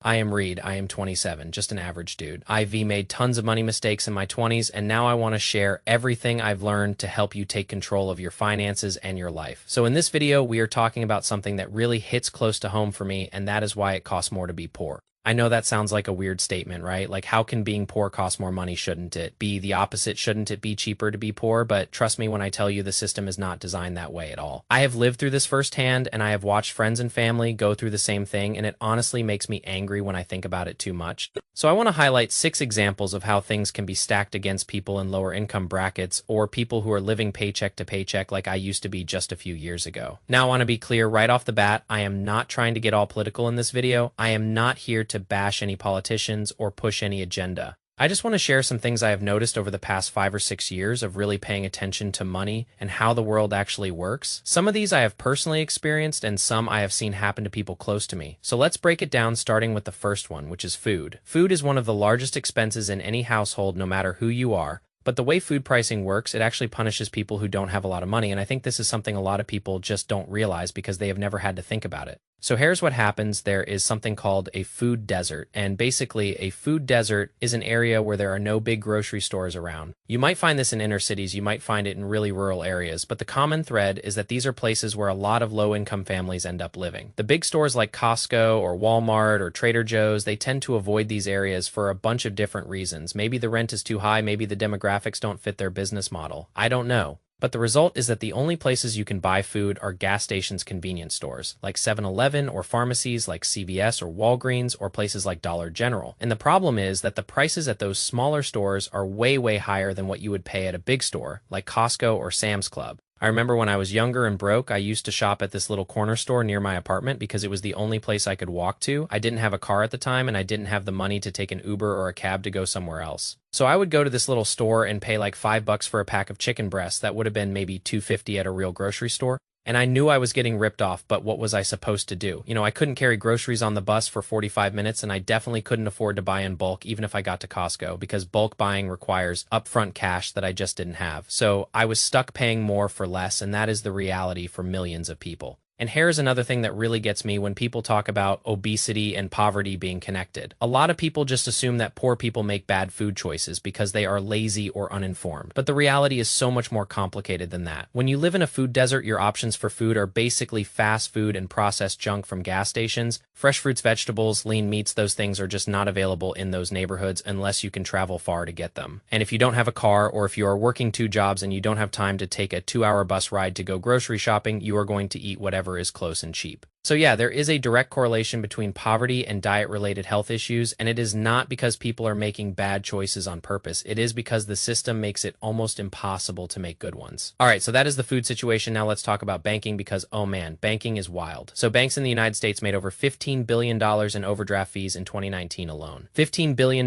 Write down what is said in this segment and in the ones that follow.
I am Reed. I am 27, just an average dude. I've made tons of money mistakes in my 20s, and now I want to share everything I've learned to help you take control of your finances and your life. So in this video, we are talking about something that really hits close to home for me, and that is why it costs more to be poor. I know that sounds like a weird statement, right? Like, how can being poor cost more money? Shouldn't it be the opposite? Shouldn't it be cheaper to be poor? But trust me when I tell you the system is not designed that way at all. I have lived through this firsthand, and I have watched friends and family go through the same thing, and it honestly makes me angry when I think about it too much. So I want to highlight 6 examples of how things can be stacked against people in lower income brackets or people who are living paycheck to paycheck like I used to be just a few years ago. Now, I want to be clear right off the bat, I am not trying to get all political in this video. I am not here to bash any politicians or push any agenda. I just want to share some things I have noticed over the past 5 or 6 years of really paying attention to money and how the world actually works. Some of these I have personally experienced and some I have seen happen to people close to me. So let's break it down, starting with the first one, which is food. Food is one of the largest expenses in any household, no matter who you are. But the way food pricing works, it actually punishes people who don't have a lot of money, and I think this is something a lot of people just don't realize because they have never had to think about it. So here's what happens. There is something called a food desert, and basically a food desert is an area where there are no big grocery stores around. You might find this in inner cities, you might find it in really rural areas, but the common thread is that these are places where a lot of low-income families end up living. The big stores like Costco or Walmart or Trader Joe's, they tend to avoid these areas for a bunch of different reasons. Maybe the rent is too high, maybe the demographics don't fit their business model. I don't know. But the result is that the only places you can buy food are gas stations, convenience stores, like 7-Eleven, or pharmacies like CVS or Walgreens, or places like Dollar General. And the problem is that the prices at those smaller stores are way higher than what you would pay at a big store, like Costco or Sam's Club. I remember when I was younger and broke, I used to shop at this little corner store near my apartment because it was the only place I could walk to. I didn't have a car at the time, and I didn't have the money to take an Uber or a cab to go somewhere else. So I would go to this little store and pay like $5 for a pack of chicken breasts. That would have been maybe $2.50 at a real grocery store. And I knew I was getting ripped off, but what was I supposed to do? You know, I couldn't carry groceries on the bus for 45 minutes, and I definitely couldn't afford to buy in bulk even if I got to Costco, because bulk buying requires upfront cash that I just didn't have. So I was stuck paying more for less, and that is the reality for millions of people. And here's another thing that really gets me when people talk about obesity and poverty being connected. A lot of people just assume that poor people make bad food choices because they are lazy or uninformed. But the reality is so much more complicated than that. When you live in a food desert, your options for food are basically fast food and processed junk from gas stations. Fresh fruits, vegetables, lean meats, those things are just not available in those neighborhoods unless you can travel far to get them. And if you don't have a car, or if you are working 2 jobs and you don't have time to take a 2-hour bus ride to go grocery shopping, you are going to eat whatever is close and cheap. So yeah, there is a direct correlation between poverty and diet-related health issues, and it is not because people are making bad choices on purpose. It is because the system makes it almost impossible to make good ones. All right, so that is the food situation. Now let's talk about banking, because oh man, banking is wild. So banks in the United States made over $15 billion in overdraft fees in 2019 alone. $15 billion.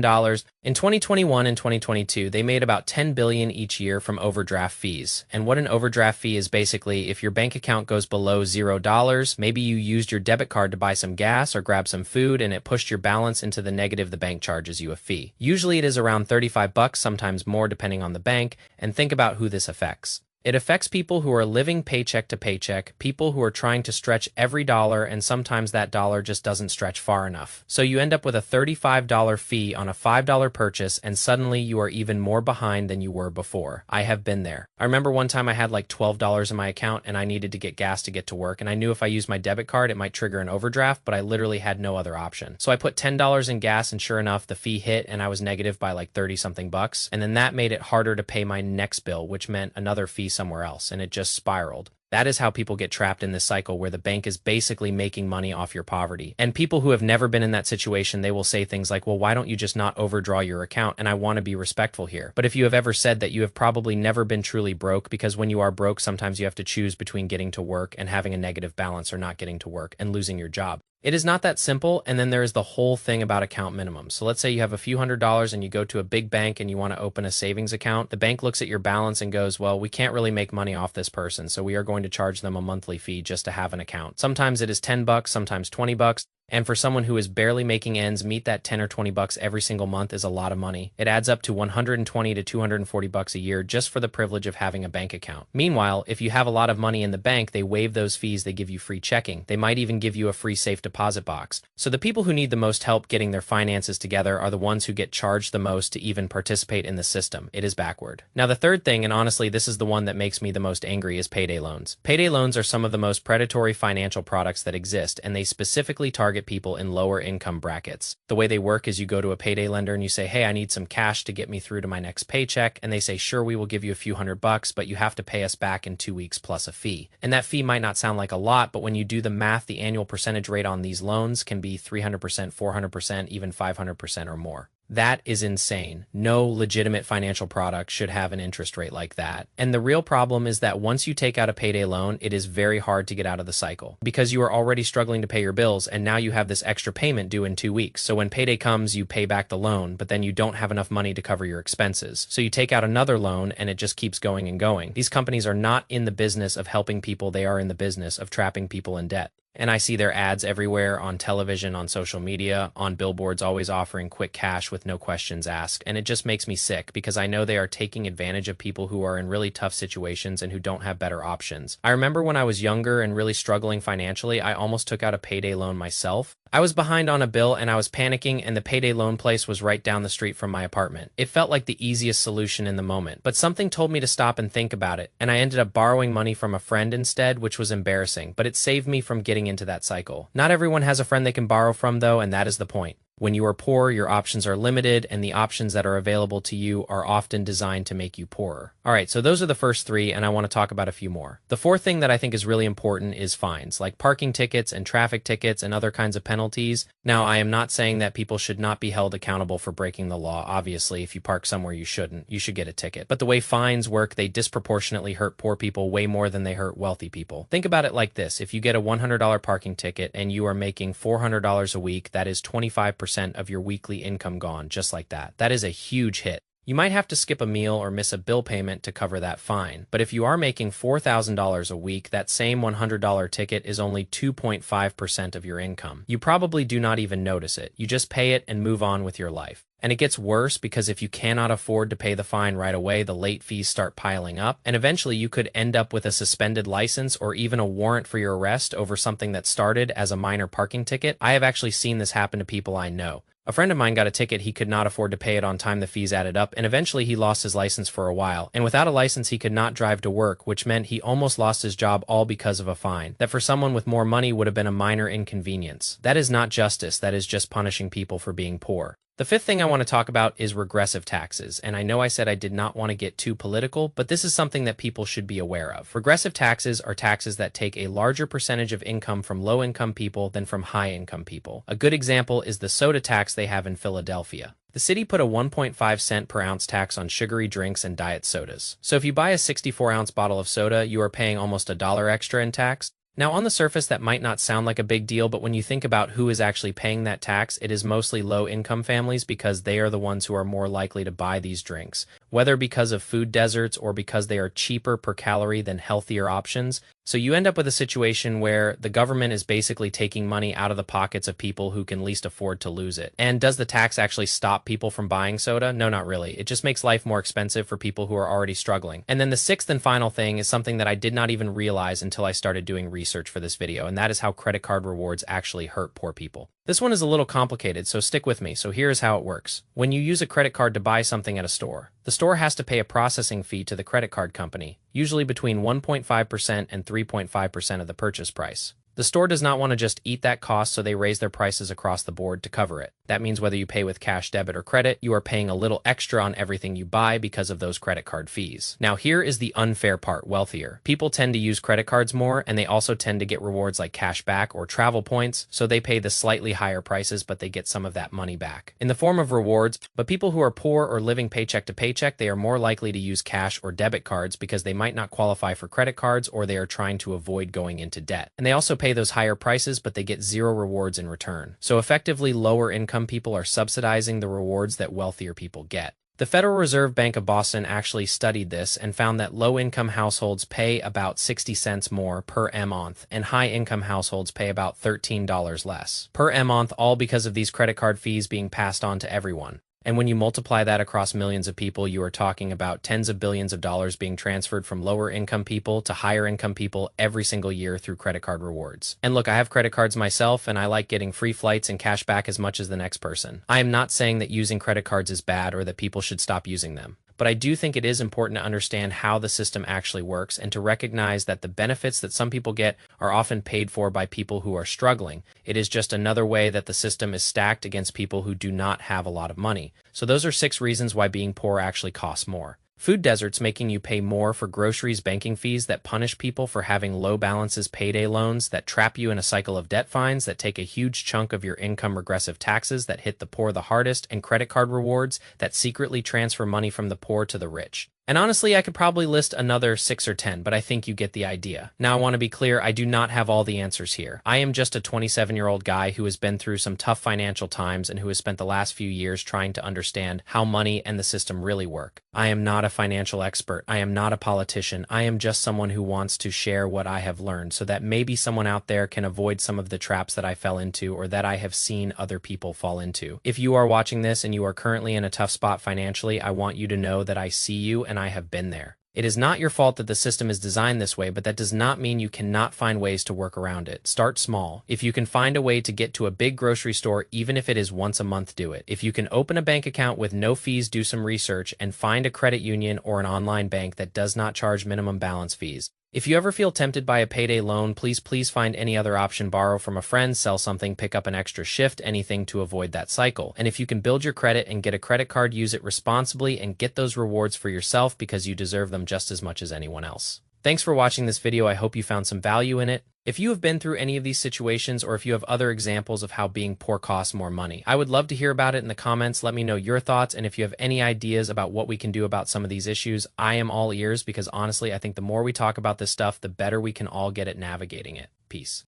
In 2021 and 2022, they made about $10 billion each year from overdraft fees. And what an overdraft fee is basically, if your bank account goes below $0, maybe you used your debit card to buy some gas or grab some food, and it pushed your balance into the negative, the bank charges you a fee. Usually it is around $35, sometimes more depending on the bank, and think about who this affects. It affects people who are living paycheck to paycheck, people who are trying to stretch every dollar, and sometimes that dollar just doesn't stretch far enough. So you end up with a $35 fee on a $5 purchase, and suddenly you are even more behind than you were before. I have been there. I remember one time I had like $12 in my account, and I needed to get gas to get to work, and I knew if I used my debit card, it might trigger an overdraft, but I literally had no other option. So I put $10 in gas, and sure enough, the fee hit, and I was negative by like 30-something bucks, and then that made it harder to pay my next bill, which meant another fee somewhere else, and it just spiraled. That is how people get trapped in this cycle where the bank is basically making money off your poverty. And people who have never been in that situation, they will say things like, well, why don't you just not overdraw your account? And I want to be respectful here. But if you have ever said that, you have probably never been truly broke, because when you are broke, sometimes you have to choose between getting to work and having a negative balance, or not getting to work and losing your job. It is not that simple, and then there is the whole thing about account minimums. So let's say you have a few $100s and you go to a big bank and you want to open a savings account. The bank looks at your balance and goes, well, we can't really make money off this person, so we are going to charge them a monthly fee just to have an account. Sometimes it is $10, sometimes $20. And for someone who is barely making ends meet, that 10 or 20 bucks every single month is a lot of money. It adds up to 120 to 240 bucks a year just for the privilege of having a bank account. Meanwhile, if you have a lot of money in the bank, they waive those fees, they give you free checking. They might even give you a free safe deposit box. So the people who need the most help getting their finances together are the ones who get charged the most to even participate in the system. It is backward. Now the third thing, and honestly this is the one that makes me the most angry, is payday loans. Payday loans are some of the most predatory financial products that exist, and they specifically target people in lower income brackets. The way they work is you go to a payday lender and you say, hey, I need some cash to get me through to my next paycheck, and they say, sure, we will give you a few $100, but you have to pay us back in 2 weeks plus a fee. And that fee might not sound like a lot, but when you do the math, the annual percentage rate on these loans can be 300%, 400%, even 500% or more. That is insane. No legitimate financial product should have an interest rate like that. And the real problem is that once you take out a payday loan, it is very hard to get out of the cycle because you are already struggling to pay your bills, and now you have this extra payment due in 2 weeks. So when payday comes, you pay back the loan, but then you don't have enough money to cover your expenses. So you take out another loan and it just keeps going and going. These companies are not in the business of helping people. They are in the business of trapping people in debt. And I see their ads everywhere, on television, on social media, on billboards, always offering quick cash with no questions asked. And it just makes me sick because I know they are taking advantage of people who are in really tough situations and who don't have better options. I remember when I was younger and really struggling financially, I almost took out a payday loan myself. I was behind on a bill and I was panicking, and the payday loan place was right down the street from my apartment. It felt like the easiest solution in the moment, but something told me to stop and think about it, and I ended up borrowing money from a friend instead, which was embarrassing, but it saved me from getting into that cycle. Not everyone has a friend they can borrow from though, and that is the point. When you are poor, your options are limited, and the options that are available to you are often designed to make you poorer. All right, so those are the first three, and I want to talk about a few more. The fourth thing that I think is really important is fines, like parking tickets and traffic tickets and other kinds of penalties. Now, I am not saying that people should not be held accountable for breaking the law. Obviously, if you park somewhere you shouldn't, you should get a ticket. But the way fines work, they disproportionately hurt poor people way more than they hurt wealthy people. Think about it like this. If you get a $100 parking ticket and you are making $400 a week, that is 25% of your weekly income gone, just like that. That is a huge hit. You might have to skip a meal or miss a bill payment to cover that fine. But if you are making $4,000 a week, that same $100 ticket is only 2.5% of your income. You probably do not even notice it. You just pay it and move on with your life. And it gets worse because if you cannot afford to pay the fine right away, the late fees start piling up, and eventually you could end up with a suspended license or even a warrant for your arrest over something that started as a minor parking ticket. I have actually seen this happen to people I know. A friend of mine got a ticket, he could not afford to pay it on time, the fees added up, and eventually he lost his license for a while. And without a license, he could not drive to work, which meant he almost lost his job all because of a fine that for someone with more money would have been a minor inconvenience. That is not justice, that is just punishing people for being poor. The fifth thing I want to talk about is regressive taxes, and I know I said I did not want to get too political, but this is something that people should be aware of. Regressive taxes are taxes that take a larger percentage of income from low-income people than from high-income people. A good example is the soda tax they have in Philadelphia. The city put a 1.5 cent per ounce tax on sugary drinks and diet sodas. So if you buy a 64-ounce bottle of soda, you are paying almost $1 extra in tax. Now, on the surface, that might not sound like a big deal, but when you think about who is actually paying that tax, it is mostly low-income families because they are the ones who are more likely to buy these drinks, whether because of food deserts or because they are cheaper per calorie than healthier options. So you end up with a situation where the government is basically taking money out of the pockets of people who can least afford to lose it. And does the tax actually stop people from buying soda? No, not really. It just makes life more expensive for people who are already struggling. And then the sixth and final thing is something that I did not even realize until I started doing research for this video, and that is how credit card rewards actually hurt poor people. This one is a little complicated, so stick with me. So here's how it works. When you use a credit card to buy something at a store, the store has to pay a processing fee to the credit card company, usually between 1.5% and 3.5% of the purchase price. The store does not want to just eat that cost, so they raise their prices across the board to cover it. That means whether you pay with cash, debit, or credit, you are paying a little extra on everything you buy because of those credit card fees. Now here is the unfair part, wealthier. People tend to use credit cards more, and they also tend to get rewards like cash back or travel points, so they pay the slightly higher prices, but they get some of that money back in the form of rewards. But people who are poor or living paycheck to paycheck, they are more likely to use cash or debit cards because they might not qualify for credit cards or they are trying to avoid going into debt. And they also pay those higher prices, but they get zero rewards in return. So effectively, lower income people are subsidizing the rewards that wealthier people get. The Federal Reserve Bank of Boston actually studied this and found that low-income households pay about 60 cents more per month, and high-income households pay about $13 less per month, all because of these credit card fees being passed on to everyone. And when you multiply that across millions of people, you are talking about tens of billions of dollars being transferred from lower income people to higher income people every single year through credit card rewards. And look, I have credit cards myself, and I like getting free flights and cash back as much as the next person. I am not saying that using credit cards is bad or that people should stop using them. But I do think it is important to understand how the system actually works and to recognize that the benefits that some people get are often paid for by people who are struggling. It is just another way that the system is stacked against people who do not have a lot of money. So those are 6 reasons why being poor actually costs more. Food deserts making you pay more for groceries, banking fees that punish people for having low balances, payday loans that trap you in a cycle of debt fines that take a huge chunk of your income, regressive taxes that hit the poor the hardest, and credit card rewards that secretly transfer money from the poor to the rich. And honestly, I could probably list another 6 or 10, but I think you get the idea. Now, I want to be clear, I do not have all the answers here. I am just a 27-year-old guy who has been through some tough financial times and who has spent the last few years trying to understand how money and the system really work. I am not a financial expert. I am not a politician. I am just someone who wants to share what I have learned so that maybe someone out there can avoid some of the traps that I fell into or that I have seen other people fall into. If you are watching this and you are currently in a tough spot financially, I want you to know that I see you and I have been there. It is not your fault that the system is designed this way, but that does not mean you cannot find ways to work around it. Start small. If you can find a way to get to a big grocery store, even if it is once a month, do it. If you can open a bank account with no fees, do some research and find a credit union or an online bank that does not charge minimum balance fees. If you ever feel tempted by a payday loan, please find any other option. Borrow from a friend, sell something, pick up an extra shift, anything to avoid that cycle. And if you can build your credit and get a credit card, use it responsibly and get those rewards for yourself because you deserve them just as much as anyone else. Thanks for watching this video. I hope you found some value in it. If you have been through any of these situations or if you have other examples of how being poor costs more money, I would love to hear about it in the comments. Let me know your thoughts, and if you have any ideas about what we can do about some of these issues, I am all ears because honestly, I think the more we talk about this stuff, the better we can all get at navigating it. Peace.